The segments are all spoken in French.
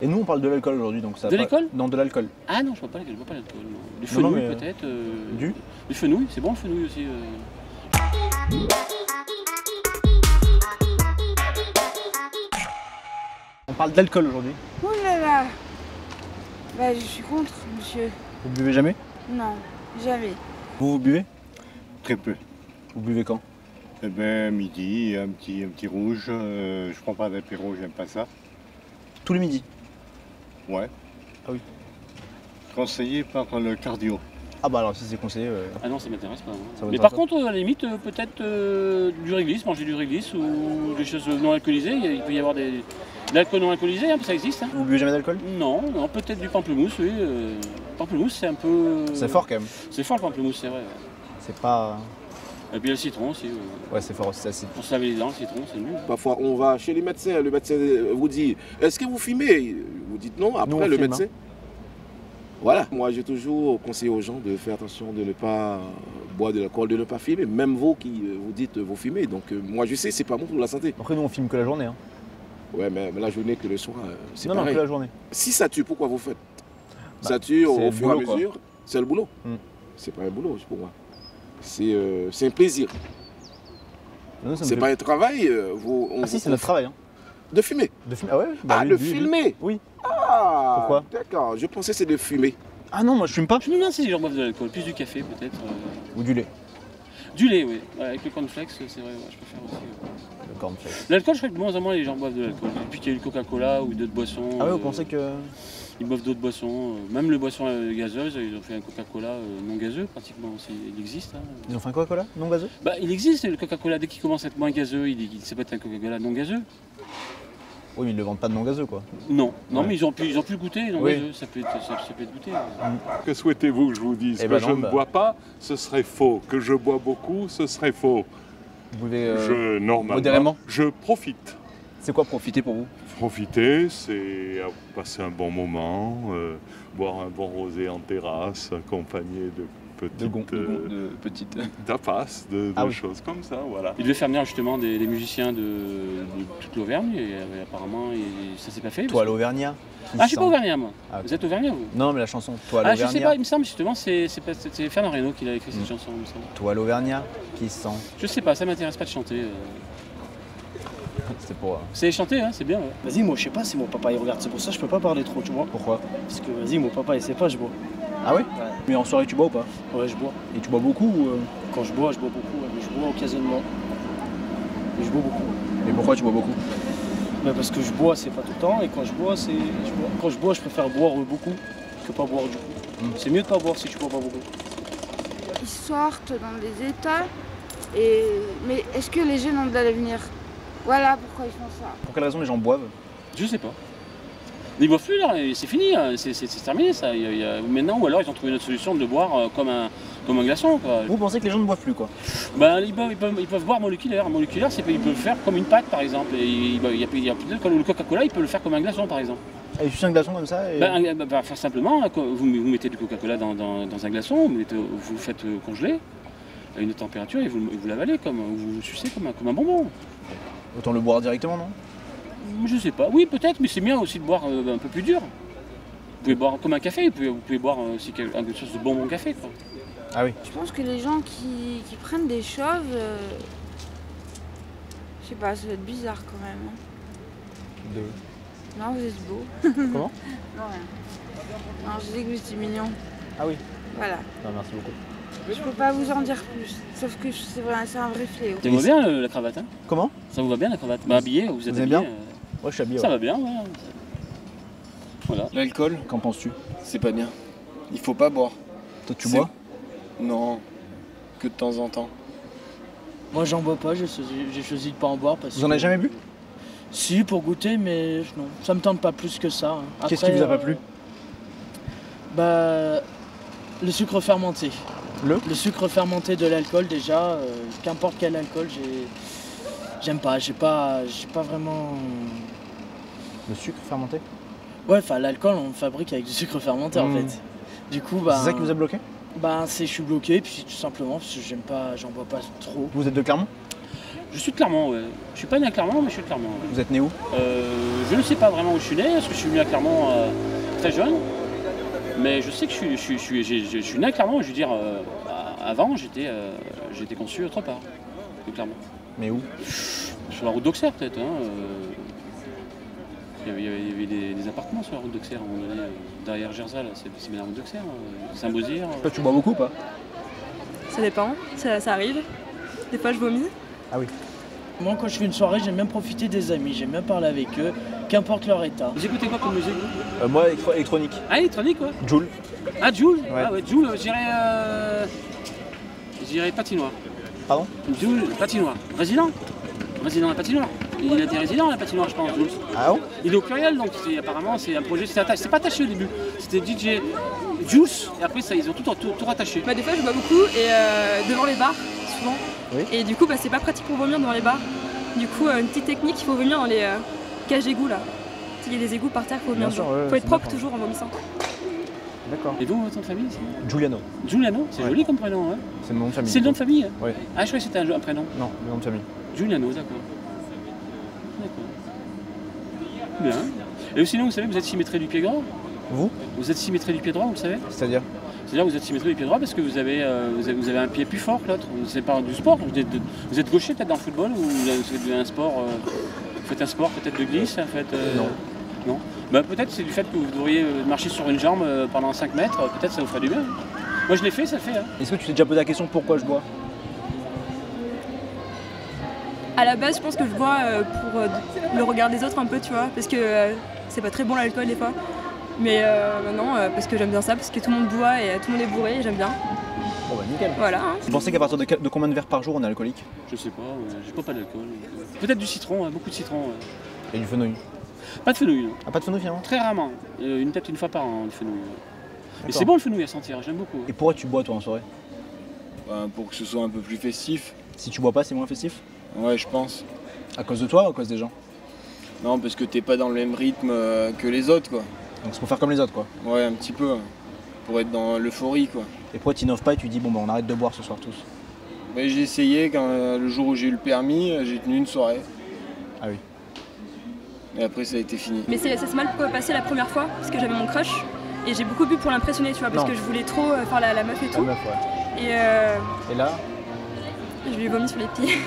Et nous, on parle de l'alcool aujourd'hui, donc ça. De l'alcool? Non, de l'alcool. Ah non, je bois pas l'alcool, je bois pas l'alcool. Du Non, non, fenouil mais, peut-être. Du fenouil, c'est bon le fenouil aussi. On parle d'alcool aujourd'hui. Oh là là. Bah je suis contre, monsieur. Vous buvez jamais? Non, jamais. Vous buvez? Très peu. Vous buvez quand? Eh ben midi, un petit rouge. Je prends pas d'apéro, j'aime pas ça. Tous les midis? Ouais. Ah oui. Conseillé par le cardio. Ah bah alors si c'est conseillé. Ah non, ça m'intéresse pas. Ça Mais m'intéresse par pas. contre, à la limite, peut-être du réglisse, manger du réglisse ou des choses non alcoolisées. Il peut y avoir de l'alcool non alcoolisé, hein, ça existe. Hein. Vous buvez jamais d'alcool? Non, peut-être du pamplemousse, oui. Pamplemousse, c'est un peu. C'est fort quand même. C'est fort le pamplemousse, c'est vrai. Ouais. C'est pas. Et puis le citron aussi. Ouais, c'est fort aussi, c'est acide. Pour se laver les dents, le citron, c'est nul. Parfois, on va chez les médecins, le médecin vous dit « Est-ce que vous fumez ?» Vous dites non, après Nous, on le fume, médecin. Voilà, moi j'ai toujours conseillé aux gens de faire attention de ne pas boire de l'alcool, de ne pas fumer, même vous qui vous dites vous fumez. Donc moi je sais, c'est pas bon pour la santé. Après, nous, on filme que la journée. Hein. Ouais, mais la journée que le soir, c'est Non, pareil. non, que la journée. Si ça tue, pourquoi vous faites? Bah, Ça tue c'est au le fur et à boulot, quoi. mesure, c'est le boulot. Mm. C'est pas un boulot pour moi. C'est un plaisir. Nous, ça me C'est fait- pas un travail. Ah si, c'est notre travail. Hein. De fumer. De filmer. Ah ouais? Bah, Ah, lui, de lui, lui. filmer. Oui. Ah, Pourquoi? D'accord, je pensais que c'est de fumer. Ah non, moi je fume pas. Je me demande si les gens boivent de l'alcool, plus du café peut-être. Ou du lait. Du lait, oui. Ouais, avec le cornflakes, c'est vrai, ouais, je préfère aussi. Ouais. Le cornflakes. L'alcool, je crois que de moins en moins les gens boivent de l'alcool. Depuis qu'il y a eu le Coca-Cola ou d'autres boissons. Ah ouais, vous pensez que. Ils boivent d'autres boissons. Même les boissons gazeuses, ils ont fait un Coca-Cola non gazeux pratiquement. Il existe. Hein. Ils ont fait un Coca-Cola non gazeux? Bah, il existe le Coca-Cola. Dès qu'il commence à être moins gazeux, ça peut être un Coca-Cola non gazeux. Oui, mais ils le vendent pas de non gazeux quoi. Non, non, Ouais. mais ils ont pu le goûter non Oui. gazeux. Ça peut être goûté. Que souhaitez-vous que je vous dise? Eh Que ben je non, ne bah. bois pas, ce serait faux. Que je bois beaucoup, ce serait faux. Vous buvez Normalement, modérément? je profite. C'est quoi profiter pour vous? Profiter, c'est passer un bon moment, boire un bon rosé en terrasse, accompagné de petites. tapas, de Ah oui. choses comme ça, voilà. Il devait faire venir justement des musiciens de toute l'Auvergne et apparemment ça s'est pas fait. Toi l'Auvergnat. Ah, je suis pas auvergnat moi. Ah, ok. Vous êtes auvergnat vous? Non, mais la chanson. Toi Ah, je sais l'Auvergnat. pas, il me semble justement c'est Fernand Reynaud qui a écrit cette chanson, il me semble. Toi l'Auvergnat qui sent. Je sais pas, ça m'intéresse pas de chanter. C'est pour. Vous savez chanter, hein, c'est bien. Ouais. Vas-y, moi je sais pas si mon papa il regarde, c'est pour ça que je peux pas parler trop, tu vois. Pourquoi? Parce que vas-y, mon papa il sait pas, je bois. Ah ouais? Mais en soirée tu bois ou pas? Ouais, je bois. Et tu bois beaucoup ou Quand je bois beaucoup, ouais, mais je bois occasionnellement. Mais je bois beaucoup. Et pourquoi tu bois beaucoup? Mais parce que je bois, c'est pas tout le temps, et quand je bois, c'est. Je bois. Quand je bois, je préfère boire beaucoup que pas boire du coup. C'est mieux de pas boire si tu bois pas beaucoup. Ils sortent dans des états. Mais est-ce que les jeunes ont de l'avenir? Voilà pourquoi ils font ça. Pour quelle raison les gens boivent? Je sais pas. Ils boivent plus là, c'est fini, hein, c'est terminé ça. Maintenant, ou alors ils ont trouvé une autre solution de le boire comme un glaçon. Quoi. Vous pensez que les gens ne boivent plus quoi? Ben, ils peuvent boire moléculaire. Moléculaire, ils peuvent le faire comme une pâte par exemple. Et il y a plus d'alcool. Le Coca-Cola, ils peuvent le faire comme un glaçon par exemple. Et juste un glaçon comme ça et... Faire simplement, vous mettez du Coca-Cola dans un glaçon, vous le faites congeler à une température et vous l'avalez, vous le sucez comme un bonbon. Autant le boire directement, non? Je sais pas, oui peut-être, mais c'est bien aussi de boire un peu plus dur. Vous pouvez boire comme un café, vous pouvez boire aussi quelque chose de bonbon café. Quoi. Ah oui. Je pense que les gens qui prennent des choses, je sais pas, ça va être bizarre quand même. Hein. Non, vous êtes beau. Comment? Non, rien. Non, je dis que vous êtes mignon. Ah oui. Voilà. Non, merci beaucoup. Je peux pas vous en dire plus. Sauf que c'est un vrai fléau. Ça vous va bien la cravate, hein? Comment? Ça vous va bien la cravate? Bah habillé, vous êtes Vous aimez habillé. bien? Ouais, je suis habillé. Ça Ouais. va bien, ouais. Voilà. L'alcool, Qu'en penses-tu? c'est pas bien. Il faut pas boire. Toi tu C'est- bois? Non, que de temps en temps. Moi j'en bois pas, j'ai choisi de pas en boire parce Vous en avez jamais bu? Si, pour goûter, mais non, ça me tente pas plus que ça. Hein. Qu'est-ce qui Après, vous a pas plu? Bah, le sucre fermenté. Le sucre fermenté de l'alcool déjà, qu'importe quel alcool, j'aime pas, j'ai pas vraiment... Le sucre fermenté? Ouais, enfin l'alcool on le fabrique avec du sucre fermenté en fait. Du coup, bah... C'est ça qui vous a bloqué? Bah, je suis bloqué, puis tout simplement parce que j'en bois pas trop. Vous êtes de Clermont? Je suis de Clermont, ouais. Je suis pas né à Clermont, mais je suis de Clermont. Ouais. Vous êtes né où? Je ne sais pas vraiment où je suis né, parce que je suis venu à Clermont très jeune. Mais je sais que je suis né à Clermont, je veux dire, avant j'étais conçu autre part que Clermont. Mais où? Sur la route d'Auxerre peut-être. Hein, il y avait des appartements sur la route d'Auxerre, à un moment donné, derrière Gersal, c'est bien la route d'Auxerre, Saint-Beauzire. Toi, tu bois beaucoup ou pas? Ça dépend, ça arrive. Des fois je vomis. Ah oui. Moi, quand je fais une soirée, j'aime bien profiter des amis, j'aime bien parler avec eux, qu'importe leur état. Vous écoutez quoi comme musique? Moi, électronique. Ah, électronique, quoi. Jul. Ah, Jul. Ouais. Ah ouais, Jul, je dirais patinoire. Pardon? Jul, patinoire. Résident à la patinoire. Il a été résident à la patinoire, je pense, Jules. Ah bon? Il est au pluriel, donc apparemment c'est un projet, c'est pas attaché au début. C'était DJ Juice, et après ça, ils ont tout rattaché. Bah, des fois je bois beaucoup et devant les bars, souvent. Oui. Et du coup bah, c'est pas pratique pour vomir devant les bars. Du coup une petite technique, il faut vomir dans les cages d'égouts là. S'il y a des égouts par terre, il faut vomir dedans. Ouais, faut être propre toujours en vomissant. D'accord. Et vous, votre nom de famille c'est Giuliano. Giuliano, c'est joli comme prénom, hein. C'est le nom de famille. C'est le nom de famille, hein. Ouais. Ah, je croyais que c'était un prénom. Non, le nom de famille. Giuliano, d'accord. Bien. Et sinon, vous savez, vous êtes symétré du pied droit. Vous? Vous êtes symétré du pied droit, vous le savez? C'est-à-dire? C'est-à-dire que vous êtes symétré du pied droit parce que vous avez un pied plus fort que l'autre. C'est pas du sport. Vous êtes gaucher peut-être dans le football ou vous faites un sport, peut-être de glisse, Non. Non. Bah, peut-être c'est du fait que vous devriez marcher sur une jambe pendant 5 mètres, peut-être ça vous ferait du bien. Moi je l'ai fait, ça le fait. Hein. Est-ce que tu t'es déjà posé la question pourquoi je bois? À la base je pense que je bois pour le regard des autres un peu, tu vois, parce que c'est pas très bon l'alcool des fois. Mais maintenant parce que j'aime bien ça, parce que tout le monde boit et tout le monde est bourré et j'aime bien. Bon bah nickel. Voilà. Hein. Vous pensez qu'à partir de combien de verres par jour on est alcoolique? Je sais pas, j'ai pas d'alcool. Peut-être du citron, beaucoup de citron. Et du fenouil? Pas de fenouil, non. Ah, pas de fenouil finalement? Très rarement. Peut-être une fois par an, du fenouil. Mais c'est bon le fenouil à sentir, j'aime beaucoup. Et pourquoi tu bois toi en soirée? Bah, pour que ce soit un peu plus festif. Si tu bois pas, c'est moins festif? Ouais, je pense. À cause de toi ou à cause des gens? Non, parce que t'es pas dans le même rythme que les autres, quoi. Donc c'est pour faire comme les autres quoi? Ouais, un petit peu. Pour être dans l'euphorie, quoi. Et pourquoi tu n'innoves pas et tu dis bon bah on arrête de boire ce soir tous? Bah, j'ai essayé quand le jour où j'ai eu le permis, j'ai tenu une soirée. Ah oui. Et après ça a été fini. Mais ça s'est mal passé la première fois parce que j'avais mon crush et j'ai beaucoup bu pour l'impressionner, tu vois, parce que je voulais trop faire la meuf et tout. La meuf, ouais. Et là? Je lui ai vomi sur les pieds.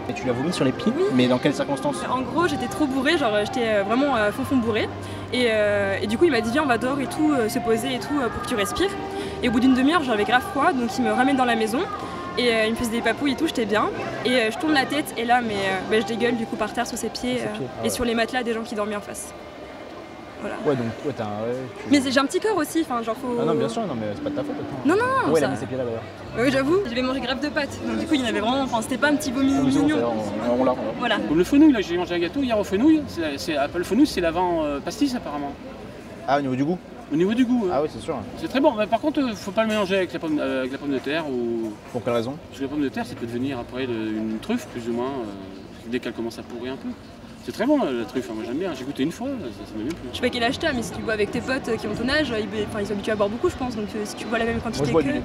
Et tu l'as vomi sur les pieds? Oui. Mais dans quelles circonstances? En gros j'étais trop bourrée, genre j'étais vraiment fond bourrée. Et du coup il m'a dit viens on va dehors et tout, se poser et tout pour que tu respires. Et au bout d'une demi-heure j'avais grave froid, donc il me ramène dans la maison. Et il me faisait des papouilles et tout, j'étais bien. Et je tourne la tête et là je dégueule du coup par terre sous ses pieds, et sur les matelas des gens qui dormaient en face. Voilà. Ouais donc ouais, t'as un... Mais j'ai un petit corps aussi, enfin genre faut... Ah non bien sûr, non mais c'est pas de ta faute. Attends. Non. Ouais ça... il a mis ses pieds là d'ailleurs. Oui j'avoue, j'avais mangé grave de pâtes. Donc du coup il y en avait vraiment, enfin c'était pas un petit vomi mignon. On l'a. Voilà. Comme le fenouil, là j'ai mangé un gâteau hier au fenouil. Le fenouil c'est l'avant pastis apparemment. Ah au niveau du goût? Au niveau du goût. Ah oui c'est sûr. C'est très bon, mais par contre faut pas le mélanger avec la pomme de terre ou... Pour quelle raison? Parce que la pomme de terre ça peut devenir après une truffe plus ou moins, dès qu'elle commence à pourrir un peu. C'est très bon la truffe, moi j'aime bien, j'ai goûté une fois, ça m'a bien plu. Je sais pas quel âge t'as, mais si tu bois avec tes potes qui ont ton âge, ils sont habitués à boire beaucoup je pense, donc si tu bois la même quantité moi, je bois du lait.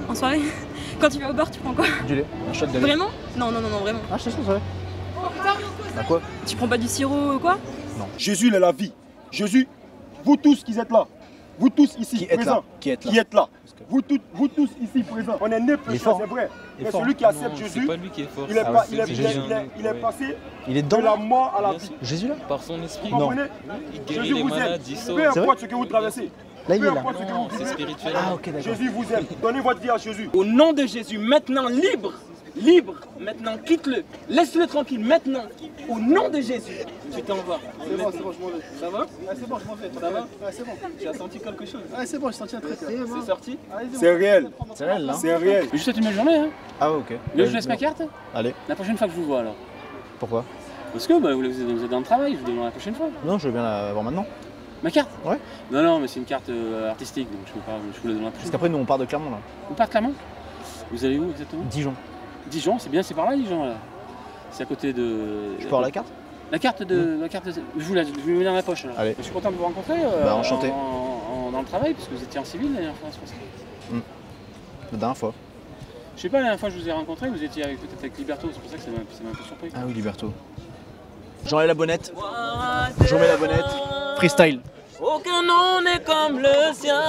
En soirée. Quand tu vas au bar tu prends quoi? Du lait, un shot de lait. Vraiment? Non vraiment. Ah je sais ça, ouais. Bah quoi? Tu prends pas du sirop ou quoi? Non. Jésus il est la vie. Jésus, vous tous qui êtes là, vous tous ici présents, qui êtes là. Vous tous ici présents, on est né pécheurs, c'est vrai. Mais celui qui accepte Jésus, pas lui qui est fort. il est passé il est dans de la mort à la vie. Jésus là? Par son esprit. Vous comprenez? Il guérit Jésus les vous aime. malades, il sauve. Peu importe ce que vous traversez. Là il Peu est là. importe ce que vous C'est vivez. spirituel. Ah ok d'accord. Jésus vous aime. Donnez votre vie à Jésus. Au nom de Jésus, maintenant libre, maintenant quitte-le, laisse-le tranquille, maintenant, au nom de Jésus, tu t'envoies. C'est bon, je m'en vais. Ça va? C'est bon, je m'en vais. Ça va? C'est bon. Tu as senti quelque chose? C'est bon, j'ai senti un truc. C'est sorti? C'est réel. C'est réel là? C'est réel. Je vous souhaite une belle journée. Hein. Ah ok. Là, je laisse ma carte. Allez. La prochaine fois que je vous vois alors. Pourquoi? Parce que vous êtes dans le travail, je vous donnerai la prochaine fois. Non je veux bien la voir maintenant. Ma carte? Ouais. Non, mais c'est une carte artistique, donc je peux pas, je vous la donnerai la prochaine Parce fois. qu'après nous on part de Clermont là. Vous partez Clermont? Vous allez où exactement? Dijon. Dijon, c'est bien, c'est par là Dijon là. C'est à côté de... Je peux avoir la carte? La carte de... Je vous la mets dans la poche là. Allez. Je suis content de vous rencontrer enchanté. dans le travail, parce que vous étiez en civil la dernière fois, c'est pour ça. La dernière fois. Je sais pas, la dernière fois que je vous ai rencontré, vous étiez peut-être avec Liberto, c'est pour ça que ça m'a un peu surpris. Ah oui, Liberto. J'enlève la bonnette. Je remets la bonnette. Freestyle. Aucun nom n'est comme le sien.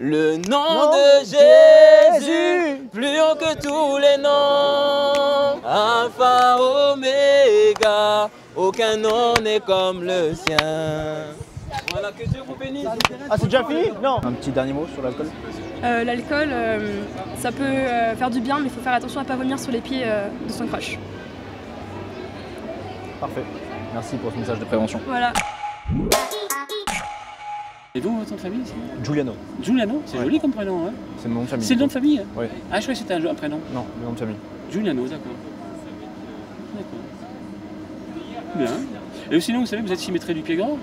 Le nom de Jésus, plus haut que tous les noms. Alpha, Oméga, aucun nom n'est comme le sien. Voilà, que Dieu vous bénisse. Ah, c'est déjà fini? Non. Un petit dernier mot sur l'alcool? L'alcool, ça peut faire du bien, mais il faut faire attention à ne pas vomir sur les pieds de son crush. Parfait. Merci pour ce message de prévention. Voilà. Et vous, votre nom de famille? Giuliano. Giuliano, c'est joli comme prénom, hein? C'est le nom de famille. C'est le nom de famille? Oui. Ah, je croyais que c'était un prénom. Non, le nom de famille. Giuliano, d'accord. D'accord. Bien. Et sinon, vous savez que vous êtes symétré du pied grand?